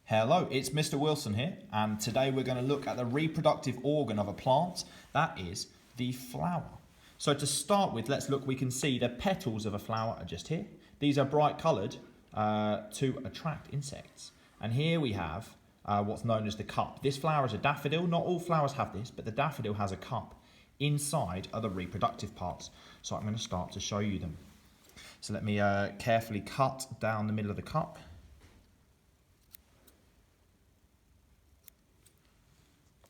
Hello, it's Mr. Wilson here, and today we're going to look at the reproductive organ of a plant, that is the flower. So to start with, let's look, we can see the petals of a flower are just here. These are bright coloured to attract insects. And here we have what's known as the cup. This flower is a daffodil. Not all flowers have this, but the daffodil has a cup. Inside are the reproductive parts. So I'm going to start to show you them. So let me carefully cut down the middle of the cup.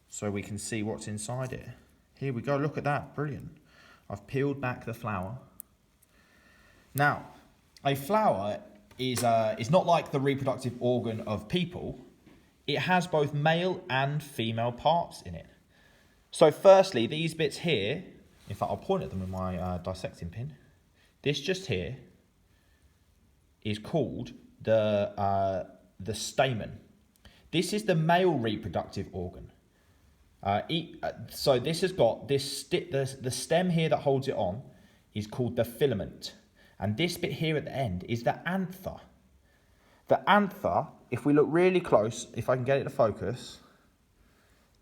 So we can see what's inside it. Here we go, look at that, brilliant. I've peeled back the flower. Now, a flower is not like the reproductive organ of people. It has both male and female parts in it. So firstly, these bits here, in fact I'll point at them with my dissecting pin. This just here is called the stamen. This is the male reproductive organ. So this has got this the stem here that holds it on is called the filament, and this bit here at the end is the anther. The anther, if we look really close, if I can get it to focus,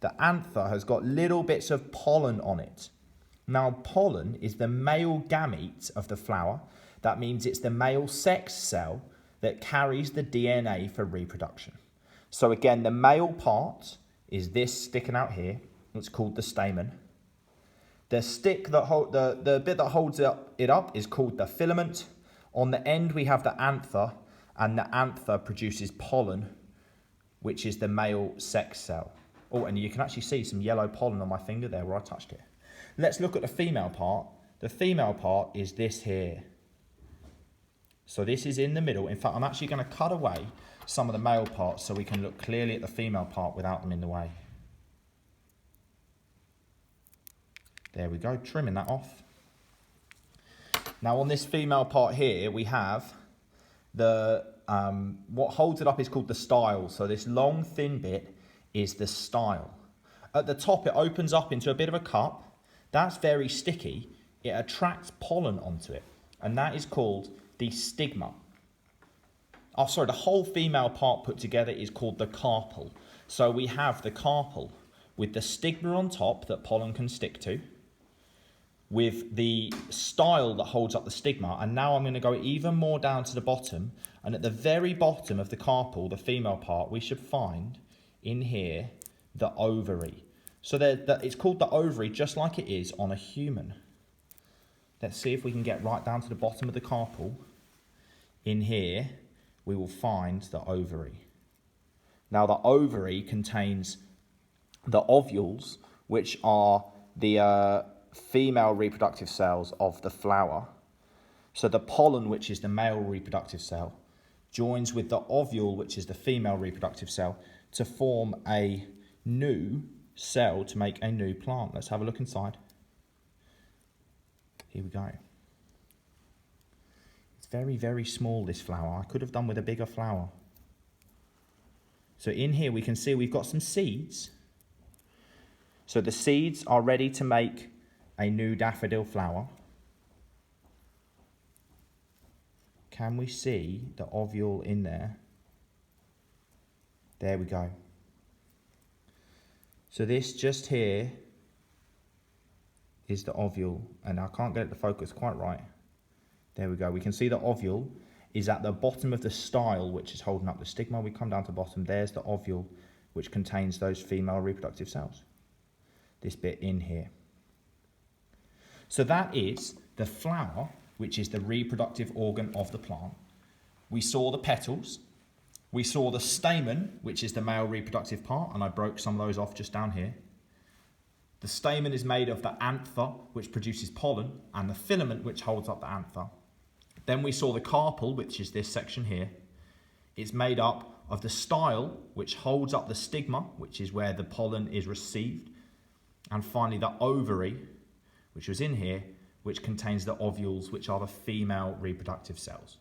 the anther has got little bits of pollen on it. Now pollen is the male gamete of the flower. That means it's the male sex cell that carries the DNA for reproduction. So again, the male part is this sticking out here. It's called the stamen. The stick that the bit that holds it up is called the filament. On the end we have the anther, and the anther produces pollen, which is the male sex cell. Oh, and you can actually see some yellow pollen on my finger there where I touched it. Let's look at the female part. The female part is this here. So this is in the middle. In fact, I'm actually going to cut away some of the male parts so we can look clearly at the female part without them in the way. There we go, trimming that off. Now on this female part here, we have the, what holds it up is called the style. So this long thin bit is the style. At the top, it opens up into a bit of a cup. That's very sticky. It attracts pollen onto it, and that is called the stigma. Oh, sorry, the whole female part put together is called the carpel. So we have the carpel with the stigma on top that pollen can stick to, with the style that holds up the stigma. And now I'm going to go even more down to the bottom. And at the very bottom of the carpel, the female part, we should find in here the ovary. So it's called the ovary just like it is on a human. Let's see if we can get right down to the bottom of the carpel. In here, we will find the ovary. Now the ovary contains the ovules, which are the female reproductive cells of the flower. So the pollen, which is the male reproductive cell, joins with the ovule, which is the female reproductive cell, to form a new cell to make a new plant. Let's have a look inside. Here we go. Very, very small, this flower. I could have done with a bigger flower. So in here we can see we've got some seeds. So the seeds are ready to make a new daffodil flower. Can we see the ovule in there? There we go. So this just here is the ovule, and I can't get it to focus quite right. There we go. We can see the ovule is at the bottom of the style, which is holding up the stigma. We come down to the bottom. There's the ovule, which contains those female reproductive cells. This bit in here. So that is the flower, which is the reproductive organ of the plant. We saw the petals. We saw the stamen, which is the male reproductive part, and I broke some of those off just down here. The stamen is made of the anther, which produces pollen, and the filament, which holds up the anther. Then we saw the carpel, which is this section here. It's made up of the style, which holds up the stigma, which is where the pollen is received. And finally the ovary, which was in here, which contains the ovules, which are the female reproductive cells.